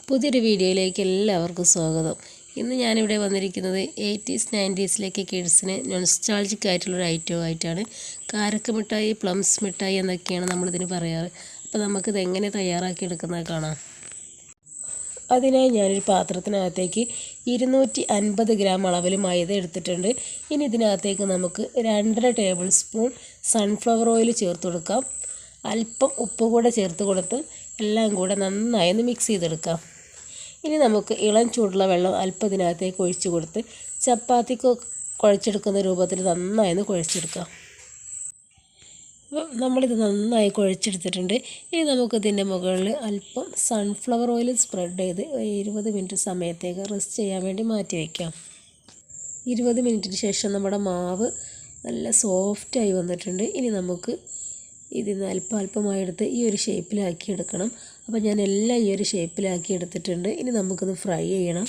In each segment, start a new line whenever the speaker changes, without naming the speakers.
പുതിയൊരു വീഡിയോയിലേക്ക് എല്ലാവർക്കും സ്വാഗതം. ഇന്ന് ഞാനിവിടെ വന്നിരിക്കുന്നത് 80s 90s കിഡ്സിന് നൊസ്റ്റാൾജിക് ആയിട്ടുള്ളൊരു ഐറ്റമായിട്ടാണ്. കാരക്ക മിഠായി, പ്ലംസ് മിഠായി എന്നൊക്കെയാണ് നമ്മളിതിന് പറയാറ്. അപ്പോൾ നമുക്കിത് എങ്ങനെ തയ്യാറാക്കിയെടുക്കുന്നത് കാണാം. അതിനായി ഞാനൊരു പാത്രത്തിനകത്തേക്ക് 250 ഗ്രാം അളവിൽ മൈദ എടുത്തിട്ടുണ്ട്. ഇനി ഇതിനകത്തേക്ക് നമുക്ക് 2.5 ടേബിൾ സ്പൂൺ സൺഫ്ലവർ ഓയിൽ ചേർത്ത് കൊടുക്കാം. അല്പം ഉപ്പ് കൂടെ ചേർത്ത് കൊടുത്ത് എല്ലാം കൂടെ നന്നായി ഒന്ന് മിക്സ് ചെയ്തെടുക്കാം. ഇനി നമുക്ക് ഇളം ചൂടുള്ള വെള്ളം അല്പം ഇതിനകത്തേക്ക് ഒഴിച്ച് കൊടുത്ത് ചപ്പാത്തിക്ക് കുഴച്ചെടുക്കുന്ന രൂപത്തിൽ നന്നായി ഒന്ന് കുഴച്ചെടുക്കാം. നമ്മളിത് നന്നായി കുഴച്ചെടുത്തിട്ടുണ്ട്. ഇനി നമുക്കിതിൻ്റെ മുകളിൽ അല്പം സൺഫ്ലവർ ഓയിൽ സ്പ്രെഡ് ചെയ്ത് 20 മിനിറ്റ് സമയത്തേക്ക് റെസ്റ്റ് ചെയ്യാൻ വേണ്ടി മാറ്റി വയ്ക്കാം. 20 മിനിറ്റിന് ശേഷം നമ്മുടെ മാവ് നല്ല സോഫ്റ്റായി വന്നിട്ടുണ്ട്. ഇനി നമുക്ക് ഇതിന്ന് അല്പമായി എടുത്ത് ഈ ഒരു ഷേപ്പിലാക്കി എടുക്കണം. അപ്പോൾ ഞാൻ എല്ലാം ഈ ഒരു ഷേപ്പിലാക്കി എടുത്തിട്ടുണ്ട്. ഇനി നമുക്കിത് ഫ്രൈ ചെയ്യണം.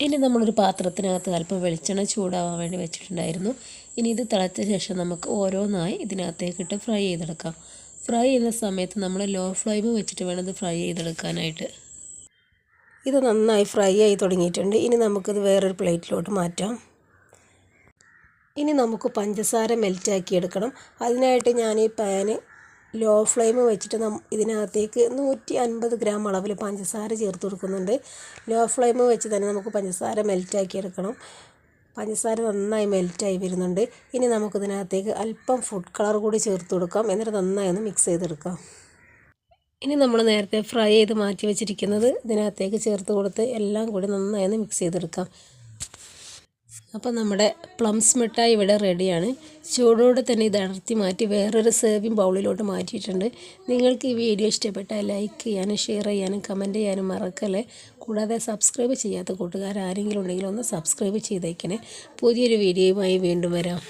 ഇനി നമ്മളൊരു പാത്രത്തിനകത്ത് അല്പം വെളിച്ചെണ്ണ ചൂടാവാൻ വേണ്ടി വെച്ചിട്ടുണ്ടായിരുന്നു. ഇനി ഇത് തിളച്ച ശേഷം നമുക്ക് ഓരോന്നായി ഇതിനകത്തേക്കിട്ട് ഫ്രൈ ചെയ്തെടുക്കാം. ഫ്രൈ ചെയ്യുന്ന സമയത്ത് നമ്മൾ ലോ ഫ്ലെയിം വെച്ചിട്ട് വേണം ഇത് ഫ്രൈ ചെയ്തെടുക്കാനായിട്ട്. ഇത് നന്നായി ഫ്രൈ ആയി തുടങ്ങിയിട്ടുണ്ട്. ഇനി നമുക്കിത് വേറൊരു പ്ലേറ്റിലോട്ട് മാറ്റാം. ഇനി നമുക്ക് പഞ്ചസാര മെൽറ്റാക്കി എടുക്കണം. അതിനായിട്ട് ഞാൻ ഈ പാന് ലോ ഫ്ലെയിം വെച്ചിട്ട് ഇതിനകത്തേക്ക് 150 ഗ്രാം അളവിൽ പഞ്ചസാര ചേർത്ത് കൊടുക്കുന്നുണ്ട്. ലോ ഫ്ലെയിം വെച്ച് തന്നെ നമുക്ക് പഞ്ചസാര മെൽറ്റാക്കി എടുക്കണം. പഞ്ചസാര നന്നായി മെൽറ്റായി വരുന്നുണ്ട്. ഇനി നമുക്കിതിനകത്തേക്ക് അല്പം ഫുഡ് കളർ കൂടി ചേർത്ത് കൊടുക്കാം. എന്നിട്ട് നന്നായി ഒന്ന് മിക്സ് ചെയ്തെടുക്കാം. ഇനി നമ്മൾ നേരത്തെ ഫ്രൈ ചെയ്ത് മാറ്റി വെച്ചിരിക്കുന്നത് ഇതിനകത്തേക്ക് ചേർത്ത് കൊടുത്ത് എല്ലാം കൂടി നന്നായി ഒന്ന് മിക്സ് ചെയ്തെടുക്കാം. അപ്പോൾ നമ്മുടെ പ്ലംസ് മിഠായി ഇവിടെ റെഡിയാണ്. ചൂടോടെ തന്നെ ഇത് അടർത്തി മാറ്റി വേറൊരു സെർവിങ് ബൗളിലോട്ട് മാറ്റിയിട്ടുണ്ട്. നിങ്ങൾക്ക് ഈ വീഡിയോ ഇഷ്ടപ്പെട്ടാൽ ലൈക്ക് ചെയ്യാനും ഷെയർ ചെയ്യാനും കമൻറ്റ് ചെയ്യാനും മറക്കല്ലേ. കൂടാതെ സബ്സ്ക്രൈബ് ചെയ്യാത്ത കൂട്ടുകാർ ആരെങ്കിലും ഉണ്ടെങ്കിൽ ഒന്ന് സബ്സ്ക്രൈബ് ചെയ്തേക്കണേ. പുതിയൊരു വീഡിയോയുമായി വീണ്ടും വരാം.